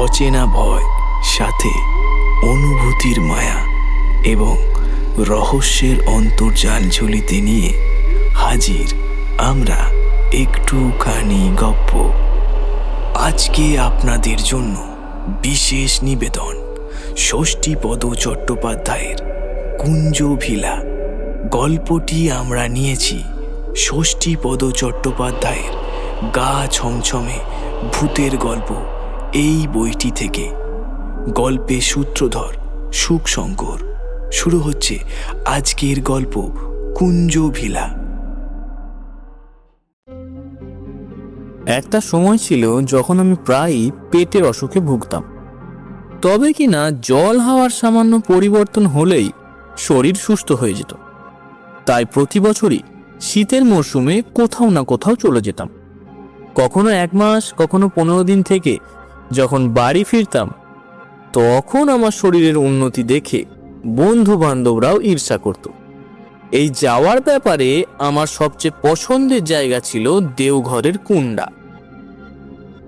অচেনা ভয়, সাথে অনুভূতির মায়া এবং রহস্যের অন্তর্জাল ঝুলিতে নিয়ে হাজির আমরা একটুখানি গপ্প। আজকে আপনাদের জন্য বিশেষ নিবেদন ষষ্ঠীপদ চট্টোপাধ্যায়ের কুঞ্জ ভিলা। গল্পটি আমরা নিয়েছি ষষ্ঠীপদ চট্টোপাধ্যায়ের গা ছমছমে ভূতের গল্প এই বইটি থেকে। গল্পে সূত্রধর সুখশঙ্কর। শুরু হচ্ছে আজকের গল্প কুঞ্জ ভিলা। একটা সময় ছিল যখন আমি প্রায়ই পেটের অসুখে ভুগতাম। তবে কিনা জল হাওয়ার সামান্য পরিবর্তন হলেই শরীর সুস্থ হয়ে যেত। তাই প্রতি বছরই শীতের মরশুমে কোথাও না কোথাও চলে যেতাম। কখনো 1 মাস, কখনো 15 দিন থেকে যখন বাড়ি ফিরতাম, তখন আমার শরীরের উন্নতি দেখে বন্ধু বান্ধবরাও ঈর্ষা করত। এই যাওয়ার ব্যাপারে আমার সবচেয়ে পছন্দের জায়গা ছিল দেওঘরের কুন্ডা।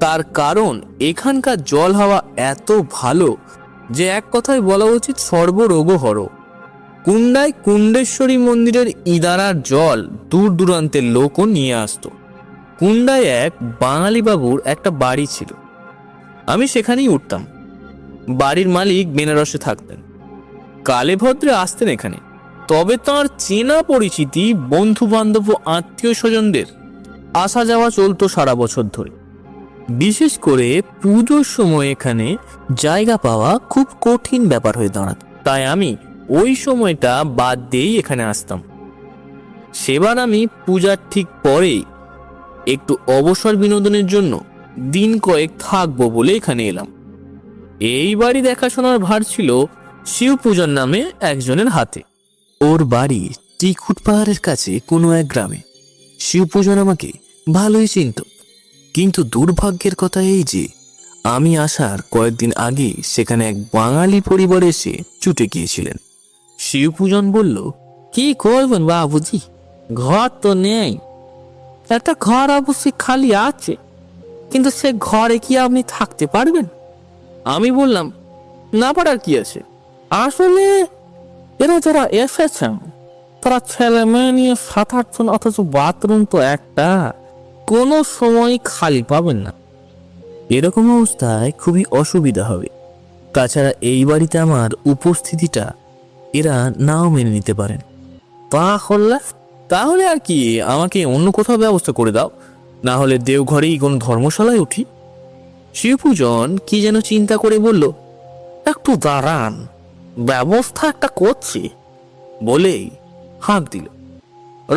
তার কারণ এখানকার জল হাওয়া এত ভালো যে এক কথায় বলা উচিত সর্বরোগহর। কুন্ডায় কুণ্ডেশ্বরী মন্দিরের ইদারার জল দূর দূরান্তের লোকও নিয়ে আসতো। কুন্ডায় এক বাঙালি বাবুর একটা বাড়ি ছিল, আমি সেখানেই উঠতাম। বাড়ির মালিক বেনারসে থাকতেন, কালে ভদ্রে আসতেন এখানে। তবে তাঁর চেনা পরিচিতি, বন্ধু বান্ধব ও আত্মীয় স্বজনদের আসা যাওয়া চলতো সারা বছর ধরে। বিশেষ করে পুজোর সময় এখানে জায়গা পাওয়া খুব কঠিন ব্যাপার হয়ে দাঁড়াতো। তাই আমি ওই সময়টা বাদ দিয়েই এখানে আসতাম। সেবার আমি পূজার ঠিক পরেই একটু অবসর বিনোদনের জন্য দিন কয়েক থাকবো বলে এখানে এলাম। এই বাড়ি দেখাশোনার ভার ছিল শিবপূজন নামে একজনের হাতে। ওর বাড়ি টিকুট পাহাড়ের কাছে কোনো এক গ্রামে। শিবপূজন আমাকে ভালোই চিনত, কিন্তু দুর্ভাগ্যের কথা এই যে আমি আসার কয়েকদিন আগে সেখানে এক বাঙালি পরিবার এসে চুটে গিয়েছিলেন। শিবপূজন বলল, কি করবেন বাবুজি, ঘর তো নেই। একটা ঘর অবশ্যই খালি আছে, কিন্তু সে ঘরে কি আপনি থাকতে পারবেন? আমি বললাম, না পারার কি আছে, আসলে এরা যারা এসেছেন তারা ছেলে মেয়ে নিয়ে 7-8 জন, অথচ বাথরুম তো একটা, কোনো সময় খালি পাবেন না। এরকম অবস্থায় খুবই অসুবিধা হবে। তাছাড়া এই বাড়িতে আমার উপস্থিতিটা এরা নাও মেনে নিতে পারেন। তাহলে আর কি, আমাকে অন্য কোথাও ব্যবস্থা করে দাও, না হলে দেওঘরেই কোনো ধর্মশালায় উঠি। শিবপূজন কি যেন চিন্তা করে বলল, একটু দাঁড়ান, ব্যবস্থা একটা করছি বলেই হাঁক দিল।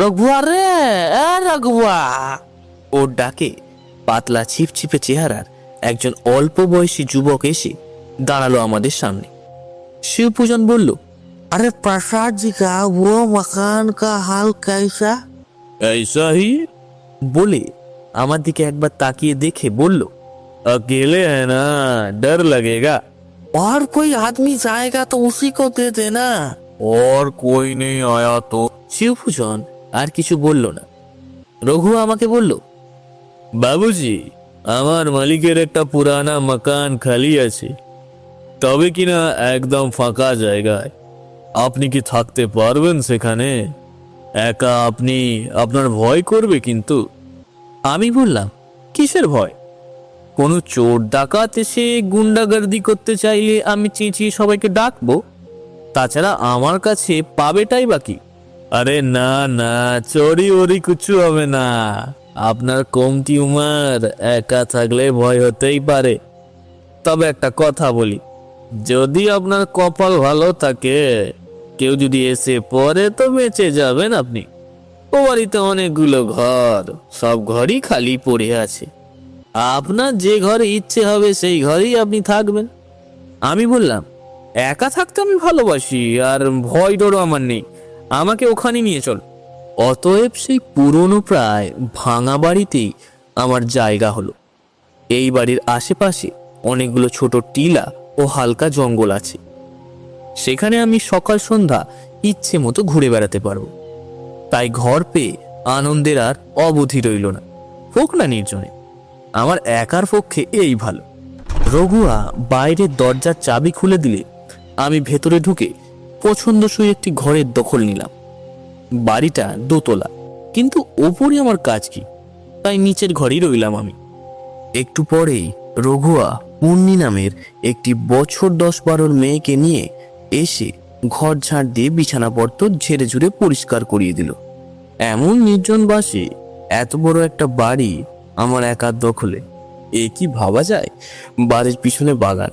রঘুয়া রে, রঘুয়া। ওর ডাকে পাতলা ছিপছিপে চেহারার একজন অল্প বয়সী যুবক এসে দাঁড়ালো আমাদের সামনে। শিবপূজন বলল, अरे प्रसाद जी का वो मकान का हाल कैसा? ऐसा ही বলে আমার দিকে একবার তাকিয়ে দেখে বলল, अकेले है ना, डर लगेगा। और कोई आदमी जाएगा तो उसी को दे देना। और कोई नहीं आया तो। শিবপূজন আর কিছু বলল না। রঘু আমাকে বলল, বাবুজি, আমার মালিকের একটা পুরানা মকান খালি আছে, তবে কিনা একদম ফাঁকা জায়গায়। আপনি কি থাকতে পারবেন সেখানে? একা আপনি, আপনার ভয় করবে কিন্তু। আমি বললাম, কিসের ভয়? কোনো চোর ডাকাত এসে গুন্ডাগর্দি করতে চাইলে আমি চেঁচিয়ে সবাইকে ডাকবো? তাছাড়া আমার কাছে পাবেটাই বাকি। আরে না না, চোরি ওরি কিছু হবে না। আপনার কমতি উমার, একা থাকলে ভয় হতেই পারে। তবে একটা কথা বলি, যদি আপনার কপাল ভালো থাকে, কেউ যদি এসে পড়ে তো বেঁচে যাবেন আপনি। ও বাড়িতে অনেকগুলো ঘর, সব ঘরই খালি পড়ে আছে। আপনার যে ঘরে ইচ্ছে হবে সেই ঘরেই আপনি থাকবেন। আমি বললাম, একা থাকতে আমি ভালোবাসি, আর ভয় ডরও আমার নেই, আমাকে ওখানে নিয়ে চল। অতএব সেই পুরনো প্রায় ভাঙা বাড়িতেই আমার জায়গা হলো। এই বাড়ির আশেপাশে অনেকগুলো ছোট টিলা ও হালকা জঙ্গল আছে। সেখানে আমি সকাল সন্ধ্যা ইচ্ছে মতো ঘুরে বেড়াতে পারবো। তাই ঘর পেয়ে আনন্দের আর অবধি রইল না, হোক না নির্জনে। আমার একার পক্ষে এই ভালো। রঘুয়া বাইরের দরজার চাবি খুলে দিলে আমি ভেতরে ঢুকে পছন্দসই একটি ঘরের দখল নিলাম। বাড়িটা দোতলা, কিন্তু ওপরে আমার কাজ কি, তাই নিচের ঘরেই রইলাম আমি। একটু পরেই রঘুয়া পূর্ণি নামের একটি বছর 10-12 মেয়েকে নিয়ে এসে ঘর ঝাড় দিয়ে বিছানাপত্র ঝেড়ে ঝুড়ে পরিষ্কার করিয়ে দিল। এমন নির্জন বাসে এত বড় একটা বাড়ি আমার একার দখলে, এ কি ভাবা যায়? বাড়ির পিছনে বাগান,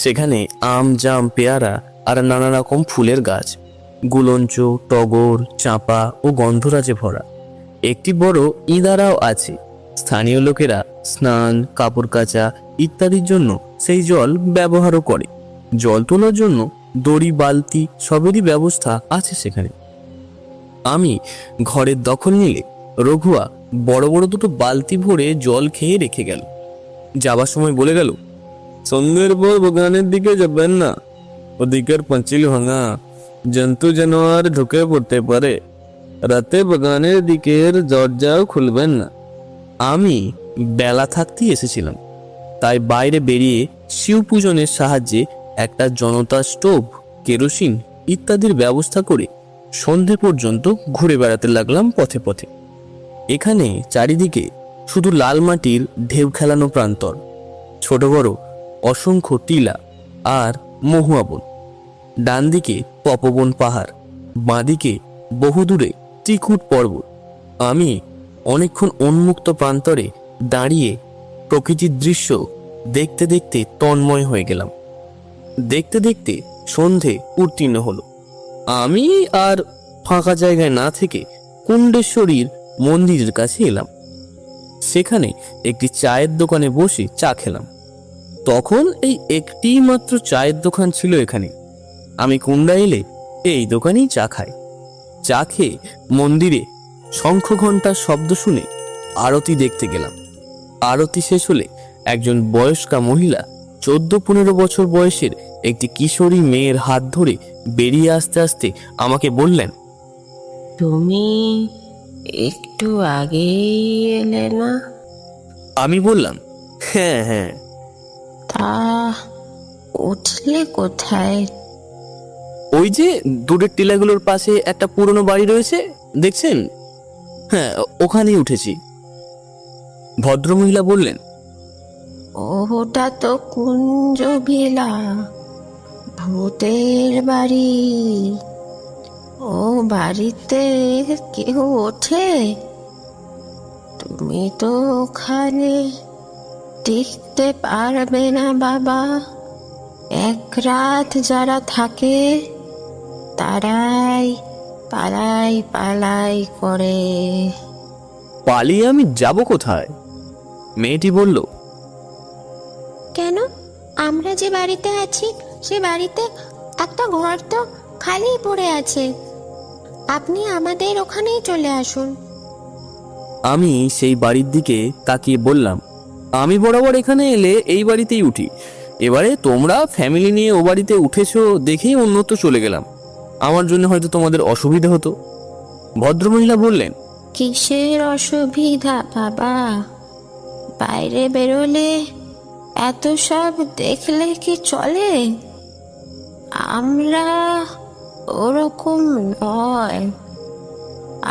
সেখানে আম, জাম, পেয়ারা আর নানা রকম ফুলের গাছ, গুলঞ্চ, টগর, চাঁপা ও গন্ধরাজে ভরা। একটি বড় ইঁদারাও আছে। স্থানীয় লোকেরা স্নান, কাপড় কাচা ইত্যাদির জন্য সেই জল ব্যবহারও করে। জল তোলার জন্য দড়ি, বালতি সবেরই ব্যবস্থা আছে সেখানে। আমি ঘরের দখল নিলে রঘুয়া বড় বড় দুটো বালতি ভরে জল খেয়ে রেখে গেল। যাবার সময় বলে গেল, সন্ধ্যের পর বাগানের দিকে যাবেন না, ওদিকের পাঁচিল ভাঙা, জন্তু জানোয়ার ঢুকে পড়তে পারে। রাতে বাগানের দিকের দরজাও খুলবেন না। আমি বেলা থাকতেই এসেছিলাম, তাই বাইরে বেরিয়ে শিব পূজনের সাহায্যে একটা জনতা স্টোভ, কেরোসিন ইত্যাদির ব্যবস্থা করে সন্ধে পর্যন্ত ঘুরে বেড়াতে লাগলাম পথে পথে। এখানে চারিদিকে শুধু লাল মাটির ঢেউ খেলানো প্রান্তর, ছোট বড় অসংখ্য টিলা আর মহুয়া বন। ডান দিকে তপবন পাহাড়, বাঁদিকে বহুদূরে ত্রিকুট পর্বত। আমি অনেকক্ষণ উন্মুক্ত প্রান্তরে দাঁড়িয়ে প্রকৃতির দৃশ্য দেখতে দেখতে তন্ময় হয়ে গেলাম। দেখতে দেখতে সন্ধে উত্তীর্ণ হলো। আমি আর ফাঁকা জায়গায় না থেকে কুণ্ডেশ্বরীর মন্দিরের কাছে এলাম। সেখানে একটি চায়ের দোকানে বসে চা খেলাম। তখন এই একটি মাত্র চায়ের দোকান ছিল এখানে। আমি কুণ্ডা এলে এই দোকানেই চা খাই। চা খেয়ে মন্দিরে শঙ্খ ঘণ্টার শব্দ শুনে আরতি দেখতে গেলাম। আরতি শেষ হলে একজন বয়স্কা মহিলা 14-15 বছর বয়সের একটি কিশোরী মেয়ের হাত ধরে বেরিয়ে আসতে আসতে আমাকে বললেন, তুমি একটু আগেই এলে না? আমি বললাম, হ্যাঁ হ্যাঁ। তা উঠলে কোথায়? ওই যে দূরের টিলাগুলোর পাশে একটা পুরনো বাড়ি রয়েছে, দেখছেন? হ্যাঁ, ওখানেই উঠেছি। ভদ্রমহিলা বললেন, ওটা তো কুঞ্জ ভিলা, ভূতের বাড়ি। ও বাড়িতে কেউ ওঠে? তুমি তো ওখানে টিকতে পারবে না বাবা। এক রাত যারা থাকে তারাই পালাই পালাই করে। পালিয়ে আমি যাব কোথায়? মেয়েটি বলল, কেন? আমরা যে বাড়িতে আছি সে বাড়িতে একটা ঘর তো খালি পড়ে আছে। আপনি আমাদের ওখানেই চলে আসুন। আমি সেই বাড়ির দিকে তাকিয়ে বললাম, আমি বরাবর এখানে এলে এই বাড়িতেই উঠি। এবারে তোমরা ফ্যামিলি নিয়ে ও বাড়িতে উঠেছো দেখেই অন্যত্র চলে গেলাম। আমার জন্য হয়তো তোমাদের অসুবিধা হতো। ভদ্রমহিলা বললেন, কিসের অসুবিধা বাবা? বাইরে বেরোলে এত সব দেখলে কি চলে? আমরা ওরকম নয়।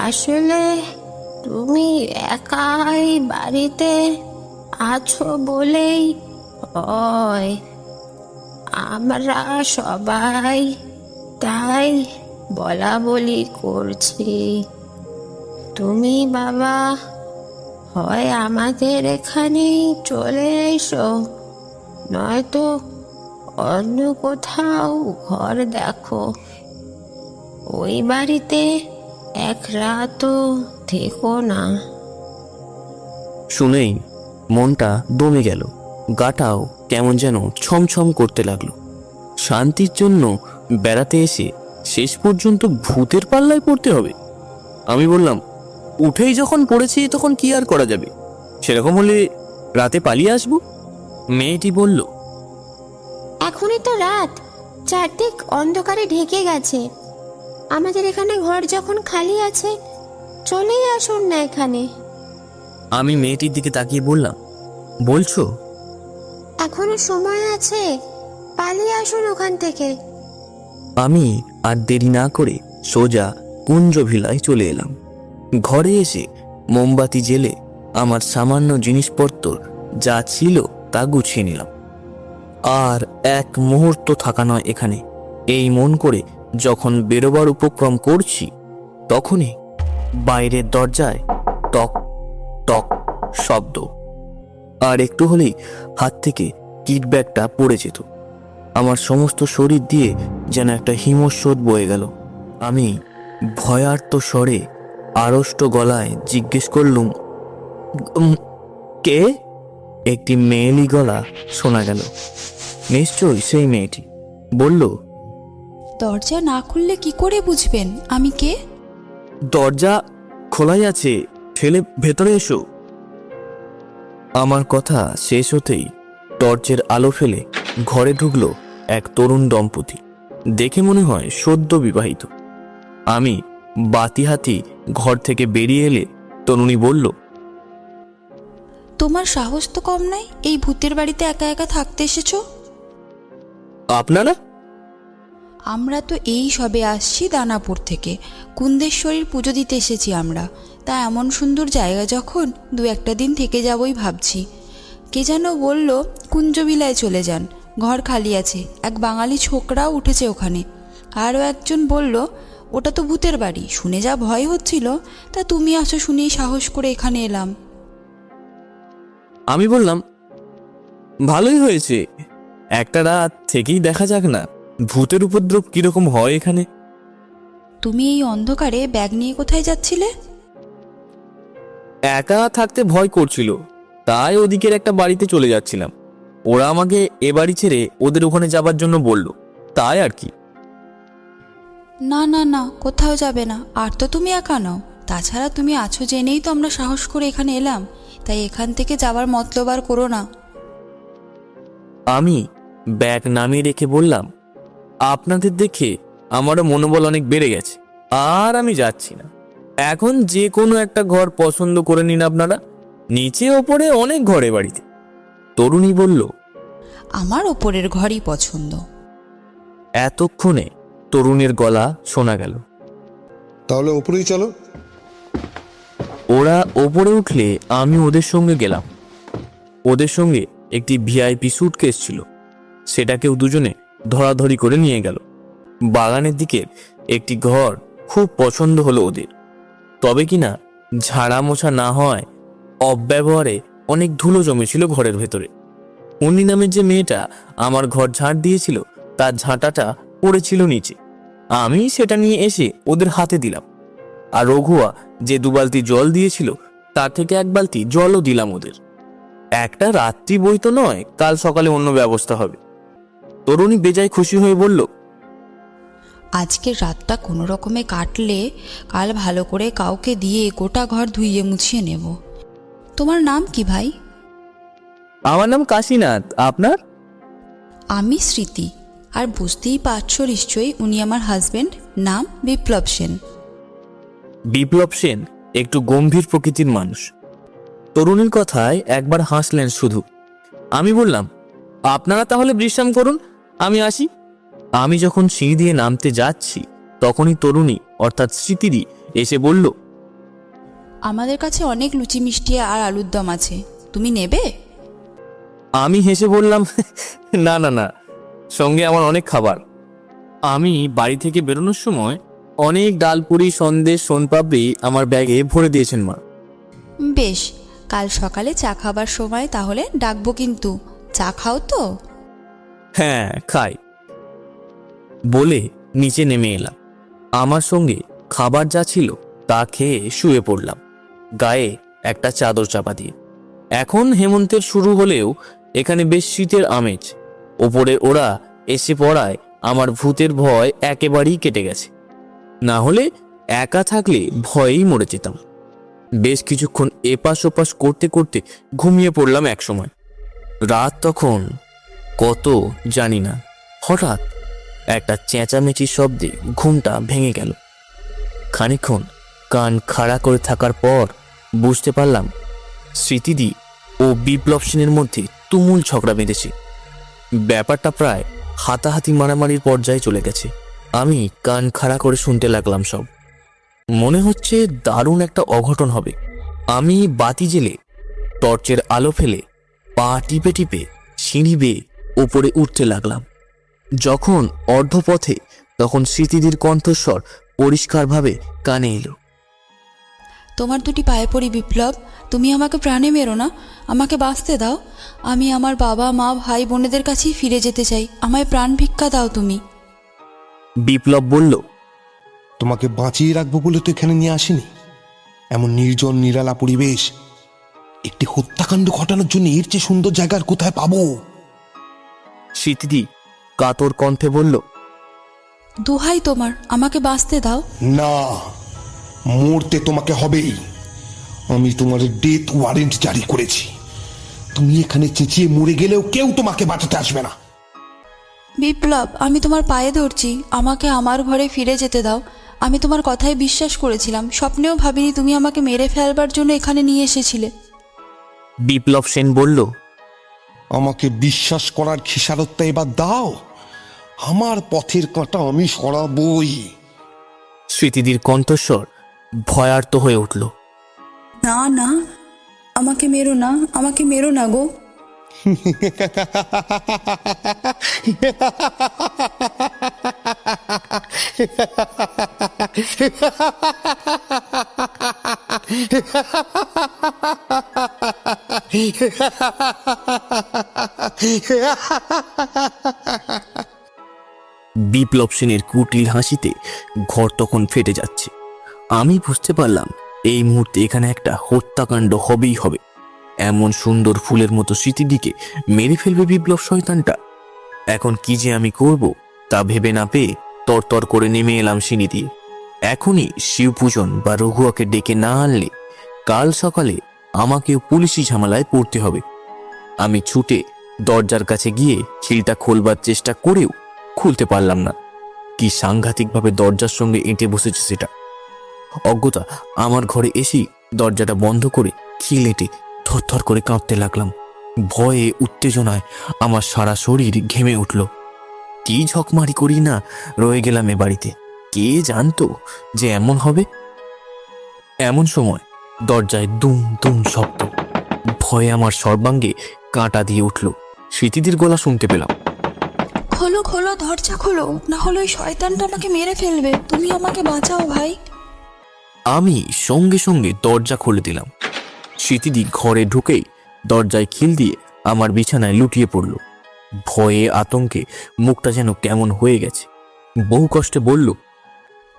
আসলে তুমি একাই বাড়িতে আছো বলেই হয়। আমরা সবাই তাই বলা বলি করছি। তুমি বাবা হয় আমাদের এখানেই চলে এসো, নয়তো অন্য কোথাও ঘর দেখো। ওই বাড়িতে এক রাতও থেকো না। শুনেই মনটা দমে গেল, গাটাও কেমন যেন ছমছম করতে লাগলো। শান্তির জন্য বেড়াতে এসে শেষ পর্যন্ত ভূতের পাল্লায় পড়তে হবে? আমি বললাম, উঠেই যখন পড়েছি তখন কি আর করা যাবে? সেরকম হলে রাতে পালিয়ে আসবো। মেয়েটি বলল, এখনই তো রাত, চারদিক অন্ধকারে ঢেকে গেছে। আমাদের এখানে ঘর যখন খালি আছে চলেই আসুন না এখানে। আমি মেয়েটির দিকে তাকিয়ে বললাম, বলছো? এখনো সময় আছে, পালিয়ে আসুন ওখান থেকে। আমি আর দেরি না করে সোজা কুঞ্জভিলায় চলে এলাম। ঘরে এসে মোমবাতি জেলে আমার সামান্য জিনিসপত্র যা ছিল তা গুছিয়ে নিলাম। আর এক মুহূর্ত থাকা নয় এখানে। এই মন করে যখন বেরোবার উপক্রম করছি, তখনই বাইরের দরজায় টক টক শব্দ। আর একটু হলেই হাত থেকে কিট ব্যাগটা পড়ে যেত। আমার সমস্ত শরীর দিয়ে যেন একটা হিমস্রোত বয়ে গেল। আমি ভয়ার্ত স্বরে আড়ষ্ট গলায় জিজ্ঞেস করলুম, কে? একটি মেয়েলি গলা শোনা গেল। নিশ্চয়ই সেই মেয়েটি। বলল, দরজা না খুললে কি করে বুঝবেন আমি কে? দরজা খোলাই আছে, ঠেলে ভেতরে এসো। আমার কথা শেষ হতেই টর্চের আলো ফেলে ঘরে ঢুকলো এক তরুণ দম্পতি। দেখে মনে হয় সদ্য বিবাহিত। আমি বাতি হাতি ঘর থেকে বেরিয়ে এলে তরুণী বলল, তোমার সাহস তো কম নাই, এই ভূতের বাড়িতে একা একা থাকতে এসেছো? আপনারা? আমরা তো এই সবে আসছি দানাপুর থেকে। কুন্দেশ্বরীর পুজো দিতে এসেছি আমরা। তা এমন সুন্দর জায়গা যখন, দু একটা দিন থেকে যাবই ভাবছি। কে যেন বলল কুঞ্জবিলায় চলে যান, ঘর খালি আছে, এক বাঙালি ছোকরাও উঠেছে ওখানে। আরও একজন বলল ওটা তো ভূতের বাড়ি। শুনে যা ভয় হচ্ছিল, তা তুমি আসো শুনেই সাহস করে এখানে এলাম। আমি বললাম, ভালোই হয়েছে, একটা রাত থেকেই দেখা যাক না ভূতের উপদ্রব কিরকম হয় এখানে। তুমি এই অন্ধকারে ব্যাগ নিয়ে কোথায় যাচ্ছিলে? একা থাকতে ভয় করছিল, তাই ওদিকের একটা বাড়িতে চলে যাচ্ছিলাম। ওরা আমাকে এ বাড়ি ছেড়ে ওদের ওখানে যাবার জন্য বলল, তাই আর কি। না না না, কোথাও যাবে না। আর তো তুমি একা নাও। তাছাড়া তুমি আছো জেনেই তো আমরা সাহস করে এখানে এলাম। তাই এখান থেকে যাওয়ার মতলব আর করো না। আমি ব্যাগ নামিয়ে রেখে বললাম, আপনাদের দেখে আমারও মনোবল অনেক বেড়ে গেছে, আর আমি যাচ্ছি না। এখন যে কোনো একটা ঘর পছন্দ করে নিন আপনারা, নিচে ওপরে অনেক ঘরে বাড়িতে। তরুণী বলল, আমার ওপরের ঘরই পছন্দ। এতক্ষণে তরুণীর গলা শোনা গেল, তাহলে উপরেই চলো। ওরা ওপরে উঠলে আমি ওদের সঙ্গে গেলাম। ওদের সঙ্গে একটি ভিআইপি স্যুটকেস ছিল, সেটাকেও দুজনে ধরাধরি করে নিয়ে গেল। বাগানের দিকে একটি ঘর খুব পছন্দ হলো ওদের। তবে কিনা ঝাড়া মোছা না হয় অব্যবহারে অনেক ধুলো জমেছিল ঘরের ভেতরে। উনি নামের যে মেয়েটা আমার ঘর ঝাড় দিয়েছিল, তার ঝাঁটাটা পড়েছিল নিচে। আমি সেটা নিয়ে এসে ওদের হাতে দিলাম। আর রঘুয়া যে 2 বালতি জল দিয়েছিল, তার থেকে 1 বালতি জলও দিলাম ওদের। একটা রাত্রি বই তো নয়, কাল সকালে অন্য ব্যবস্থা হবে। তরুণী বেজায় খুশি হয়ে বলল, আজকের রাতটা কোনো রকমে কাটলে কাল ভালো করে কাউকে দিয়ে গোটা ঘর ধুইয়ে মুছিয়ে নেব। তোমার নাম কি ভাই? আমার নাম কাশীনাথ, আপনার? আমি স্মৃতি। আর বুঝতেই পারছো নিশ্চয়ই, উনি আমার হাজবেন্ড, নাম বিপ্লব সেন। বিপ্লব সেন একটু গম্ভীর প্রকৃতির মানুষ। তরুণীর কথায় একবার হাসলেন শুধু। আমি বললাম, আপনারা তাহলে বিশ্রাম করুন, আমি আসি। আমি যখন সিঁড়ি দিয়ে নামতে যাচ্ছি, তখনই তরুণী অর্থাৎ স্মৃতিদি এসে বলল, আমাদের কাছে অনেক লুচি মিষ্টি আর আলুর দম আছে, তুমি নেবে? আমি হেসে বললাম, না না না, সঙ্গে আমার অনেক খাবার। আমি বাড়ি থেকে বেরোনোর সময় অনেক ডালপুরি, সন্দেশ, সোনপাপড়ি আমার ব্যাগে ভরে দিয়েছেন মা। বেশ, কাল সকালে চা খাবার সময় তাহলে ডাকবো, কিন্তু চা খাও তো? হ্যাঁ খাই, বলে নিচে নেমে এলাম। আমার সঙ্গে খাবার যা ছিল তা খেয়ে শুয়ে পড়লাম, গায়ে একটা চাদর চাপা দিয়ে। এখন হেমন্তের শুরু হলেও এখানে বেশ শীতের আমেজ। ওপরে ওরা এসে পড়ায় আমার ভূতের ভয় একেবারেই কেটে গেছে। না হলে একা থাকলে ভয়েই মরে যেতাম। বেশ কিছুক্ষণ এপাশ ওপাশ করতে করতে ঘুমিয়ে পড়লাম একসময়। রাত তখন কত জানি না। হঠাৎ একটা চেঁচামেচির শব্দে ঘুমটা ভেঙে গেল। খানিকক্ষণ কান খাড়া করে থাকার পর বুঝতে পারলাম স্মৃতিদি ও বিপ্লব সেনের মধ্যে তুমুল ঝগড়া বেঁধেছে। ব্যাপারটা প্রায় হাতাহাতি মারামারির পর্যায়ে চলে গেছে। আমি কান খাড়া করে শুনতে লাগলাম সব। মনে হচ্ছে দারুণ একটা অঘটন হবে। আমি বাতি জেলে টর্চের আলো ফেলে পা টিপে টিপে সিঁড়ি বেয়ে ওপরে উঠতে লাগলাম। যখন অর্ধপথে তখন স্মৃতিদির কণ্ঠস্বর পরিষ্কারভাবে কানে এলো। তোমার দুটি পায়ে পড়ি বিপ্লব, তুমি আমাকে প্রাণে মেরো না, আমাকে বাঁচতে দাও। আমি আমার বাবা মা ভাই বোনেদের কাছেই ফিরে যেতে চাই, আমায় প্রাণ ভিক্ষা দাও তুমি। বিপ্লব বলল, তোমাকে বাঁচিয়ে রাখবো বলে তো এখানে নিয়ে আসিনি। এমন নির্জন নিরালা পরিবেশ, একটি হত্যাকাণ্ড ঘটানোর জন্য এর চেয়ে সুন্দর জায়গা আর কোথায় পাবো? স্মৃতিদি কাতর কণ্ঠে বলল, দোহাই তোমার, আমাকে বাঁচতে দাও। না, মরতে তোমাকে হবেই। আমি তোমার ডেথ ওয়ারেন্ট জারি করেছি। তুমি এখানে চেঁচিয়ে মরে গেলেও কেউ তোমাকে বাঁচাতে আসবে না। বিপ্লব, আমি তোমার পায়ে ধরছি, আমাকে আমার ঘরে ফিরে যেতে দাও। আমি তোমার কথায় বিশ্বাস করেছিলাম, স্বপ্নেও ভাবিনি তুমি আমাকে মেরে ফেলবার জন্য এখানে নিয়ে এসেছিলে। বিপ্লব সেন বলল, আমাকে বিশ্বাস করার খিসারতটা এবার দাও। আমার পথের কাঁটা আমি সরাবই। স্মৃতিদির কণ্ঠস্বর ভয়ার্ত হয়ে উঠল। না না, আমাকে মেরো না, আমাকে মেরো না গো। বিপ্লব সেনের কুটিল হাসিতে ঘর তখন ফেটে যাচ্ছে। আমি বুঝতে পারলাম এই মুহূর্তে এখানে একটা হত্যাকাণ্ড হবেই হবে। এমন সুন্দর ফুলের মতো স্মৃতিদিকে মেরে ফেলবে বিপ্লব শয়তানটা। এখন কি যে আমি করব তা ভেবে না পেয়ে তরতর করে নেমে এলাম সিঁড়ি দিয়ে। এখনই শিবপূজন বা রঘুয়াকে ডেকে না আনলে কাল সকালে আমাকেও পুলিশি ঝামেলায় পড়তে হবে। আমি ছুটে দরজার কাছে গিয়ে খিলটা খোলবার চেষ্টা করেও খুলতে পারলাম না। কি সাংঘাতিকভাবে দরজার সঙ্গে এঁটে বসেছে সেটা। অজ্ঞতা আমার ঘরে এসেই দরজাটা বন্ধ করে খিল এঁটে থরথর করে কাঁপতে লাগলাম। ভয়ে উত্তেজনায় আমার সারা শরীর ঘেমে উঠল। কি ঝকমারি করি না রয়ে গেলাম এ বাড়িতে। কে জানতো যে এমন হবে। এমন সময় দরজায় দুম দুম শব্দ। ভয়ে আমার সর্বাঙ্গে কাঁটা দিয়ে উঠল। স্মৃতিদির গলা শুনতে পেলাম, খোলো খোলো, দরজা খোলো, না হলে ওই শয়তানটা আমাকে মেরে ফেলবে, তুমি আমাকে বাঁচাও ভাই। আমি সঙ্গে সঙ্গে দরজা খুলে দিলাম। স্মৃতিদি ঘরে ঢুকেই দরজায় খিল দিয়ে আমার বিছানায় লুটিয়ে পড়ল। ভয়ে আতঙ্কে মুখটা যেন কেমন হয়ে গেছে। বহু কষ্টে বলল,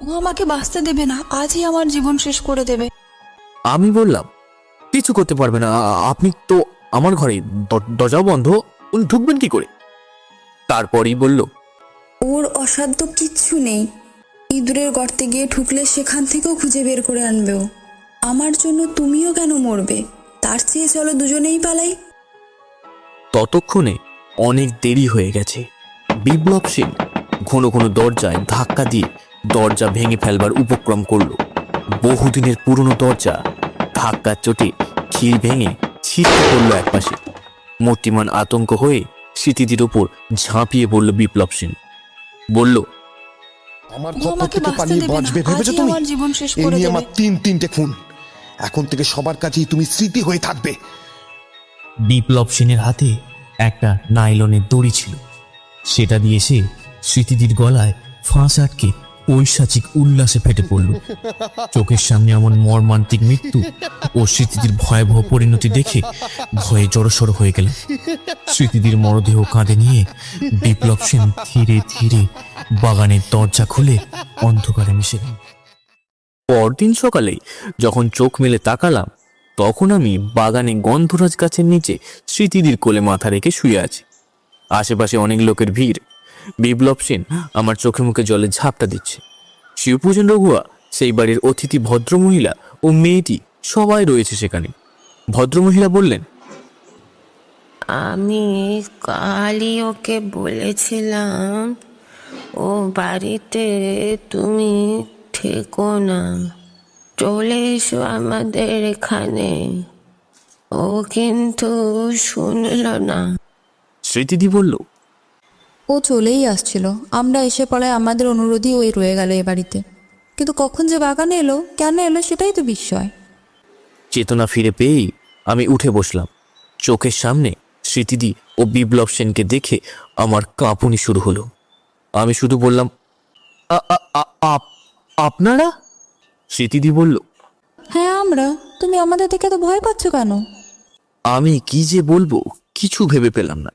ও আমাকে বাঁচতে দেবে না, আজই আমার জীবন শেষ করে দেবে। আমি বললাম, কিছু করতে পারবে না, আপনি তো আমার ঘরে, দরজাও বন্ধ, উনি ঢুকবেন কি করে? তারপরই বলল, ওর অসাধ্য কিচ্ছু নেই। ইঁদুরের গর্তে গিয়ে ঢুকলে সেখান থেকেও খুঁজে বের করে আনবেও। আমার জন্য তুমিও কেন মরবে? তার চেয়ে চলো দুজনেই পালাই। ততক্ষণে অনেক দেরি হয়ে গেছে। বিপ্লব সেন ঘন ঘন দরজায় ধাক্কা দিয়ে দরজা ভেঙে ফেলবার উপক্রম করল। বহুদিনের পুরনো দরজা ধাক্কার চোটে খিল ভেঙে ছিটকে পড়ল একপাশে। মূর্তিমান আতঙ্ক হয়ে স্মৃতিদির ওপর ঝাঁপিয়ে পড়ল বিপ্লব সেন। বলল, আমার ও খপ্পর আমাকে থেকে বাঁচতে পালিয়ে দেবে না, বাঁচবে ভেবেছো আজই তুমি? আমার জীবন শেষ এই করে নিয়ে দেবে। আমার তিনটে খুন। এখন থেকে সবার কাছেই তুমি স্মৃতি হয়ে থাকবে। বিপ্লব সেনের হাতে একটা নাইলনের দড়ি ছিল। সেটা দিয়ে সে স্মৃতিদির গলায় ফাঁস আটকে ঐশাচিক উল্লাসে ফেটে পড়ল। চোখের সামনে এমন মর্মান্তিক মৃত্যু ও স্মৃতিদির ভয়াবহ পরিণতি দেখে ভয়ে জড়সড় হয়ে গেল। স্মৃতিদির মরদেহ কাঁধে নিয়ে বিপ্লব সেন ধীরে ধীরে বাগানের দরজা খুলে অন্ধকারে মিশে গেল। পরদিন সকালে যখন চোখ মেলে তাকালাম, তখন আমি বাগানে গন্ধরাজ গাছের নিচে স্মৃতিদির কোলে মাথা রেখে শুয়ে আছি। আশেপাশে অনেক লোকের ভিড়। বিপ্লব সেন আমার চোখে মুখে জলে ঝাপটা দিচ্ছে। শিবপূজন রঘুয়া, সেই বাড়ির অতিথি ভদ্রমহিলা ও মেয়েটি সবাই রয়েছে সেখানে। ভদ্রমহিলা বললেন, আমি কালই ওকে বলেছিলাম ও বাড়িতে তুমি থেকো না, চলে এসো আমাদের এখানে। ও কিন্তু শুনলো না। স্মৃতিদি বলল, ও চলেই আসছিল, আমরা এসে পড়ায় আমাদের অনুরোধই ওই রয়ে গেল এ বাড়িতে। কিন্তু কখন যে বাগানে এলো, কেন এলো, সেটাই তো বিস্ময়। চেতনা ফিরে পেয়েই আমি উঠে বসলাম। চোখের সামনে স্মৃতিদি ও বিপ্লব সেনকে দেখে আমার কাঁপুনি শুরু হলো। আমি শুধু বললাম, আপনারা? স্মৃতিদি বলল, হ্যাঁ আমরা। তুমি আমাদের থেকে তো ভয় পাচ্ছ কেন? আমি কি যে বলবো কিছু ভেবে পেলাম না।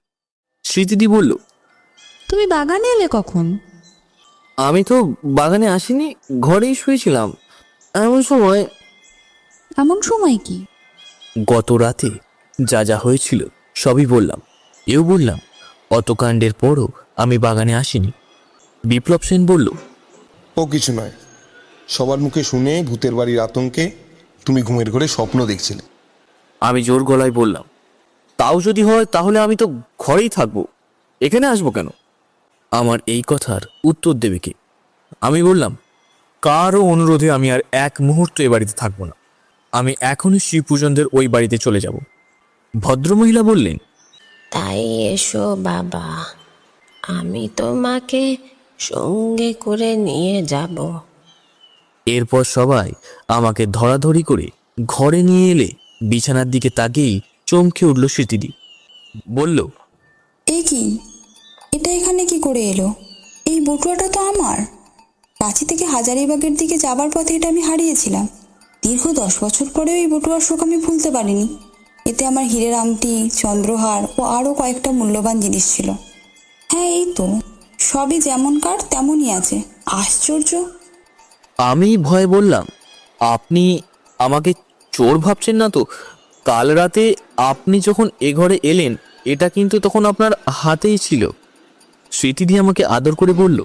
স্মৃতিদি বলল, তুমি বাগানে এলে কখন? আমি তো বাগানে আসিনি, ঘরেই শুয়েছিলাম। এমন সময় এমন সময় কি? গত রাতে যা যা হয়েছিল সবই বললাম। এও বললাম অত কাণ্ডের পরও আমি বাগানে আসিনি। বিপ্লব সেন বলল, ও কিছু নয়, সবার মুখে শুনে ভূতের বাড়ির আতঙ্কে তুমি ঘুমের ঘরে স্বপ্ন দেখছিলে। আমি জোর গলায় বললাম, তাও যদি হয় তাহলে আমি তো ঘরেই থাকবো, এখানে আসবো কেন? আমার এই কথার উত্তর দেবে কে? আমি বললাম, কারও অনুরোধে আমি আর এক মুহূর্ত এ বাড়িতে থাকবো না। আমি এখনই শিবপূজনদের ওই বাড়িতে চলে যাব। ভদ্রমহিলা বললেন, তাই এসো বাবা, আমি তোমাকে সঙ্গে করে নিয়ে যাব। এরপর সবাই আমাকে ধরাধরি করে ঘরে নিয়ে এলে বিছানার দিকে তাকিয়েই চমকে উঠল স্মৃতিদি। বলল, এ কি, এটা এখানে কি করে এলো? এই বটুয়াটা তো আমার। রাঁচি থেকে হাজারীবাগের দিকে যাবার পথে এটা আমি হারিয়েছিলাম। দীর্ঘ 10 বছর পরেও এই বটুয়ার শোক আমি ভুলতে পারিনি। এতে আমার হীরের আংটি, চন্দ্রহার ও আরও কয়েকটা মূল্যবান জিনিস ছিল। হ্যাঁ এই তো, সবই যেমনকার তেমনই আছে। আশ্চর্য। আমি ভয়ে বললাম, আপনি আমাকে চোর ভাবছেন না তো? কাল রাতে আপনি যখন এ ঘরে এলেন এটা কিন্তু তখন আপনার হাতেই ছিল। স্মৃতিদি আমাকে আদর করে বলল,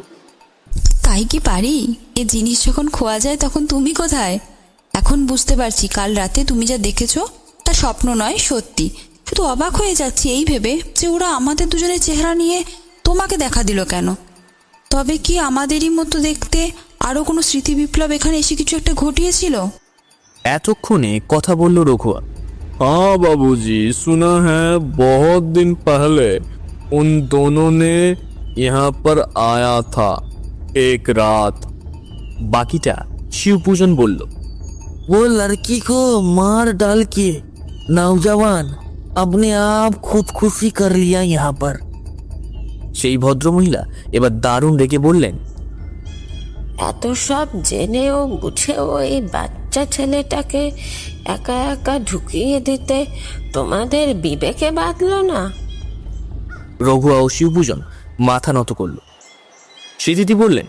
তাই কি পারি? এ জিনিস যখন খোয়া যায় তখন তুমি কোথায়? এখন বুঝতে পারছি কাল রাতে তুমি যা দেখেছো তা স্বপ্ন নয়, সত্যি। শুধু অবাক হয়ে যাচ্ছি এই ভেবে যে ওরা আমাদের দুজনের চেহারা নিয়ে তোমাকে দেখা দিল কেন। তবে কি আমাদেরই মতো দেখতে আরও কোনো স্মৃতি বিপ্লব এখানে এসে কিছু একটা ঘটিয়েছিল? এতক্ষণে কথা বলল রঘুয়া। हाँ बाबूजी, सुना है बहुत दिन पहले उन दोनों ने यहाँ पर आया था एक रात। बाकीटा शिवपूजन बोल, वो लड़की को मार डाल के नौजवान अपने आप खुदकुशी कर लिया यहाँ पर। সেই ভদ্রমহিলা এবার দারুণ রেগে বললেন, এত সব জেনেও বুঝেও এই বাচ্চা ছেলেটাকে একা একা ঢুকিয়ে দিতে তোমাদের বিবেকে বাঁধলো না? রঘুয়া ও শিবপূজন মাথা নত করল। স্মৃতিদি বললেন,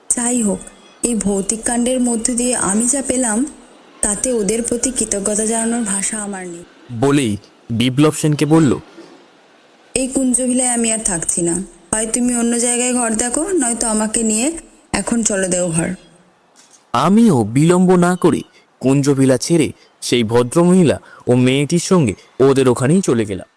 যাই হোক, এই ভৌতিক কাণ্ডের মধ্য দিয়ে আমি যা পেলাম তাতে ওদের প্রতি কৃতজ্ঞতা জানানোর ভাষা আমার নেই। বলেই বিপ্লব সেনকে বলল, এই কুঞ্জভিলায় আমি আর থাকছি না। হয় তুমি অন্য জায়গায় ঘর দেখো, নয়তো আমাকে নিয়ে এখন চলো দেওঘর। আমিও বিলম্ব না করে কুঞ্জভিলা ছেড়ে সেই ভদ্রমহিলা ও মেয়েটির সঙ্গে ওদের ওখানেই চলে গেলাম।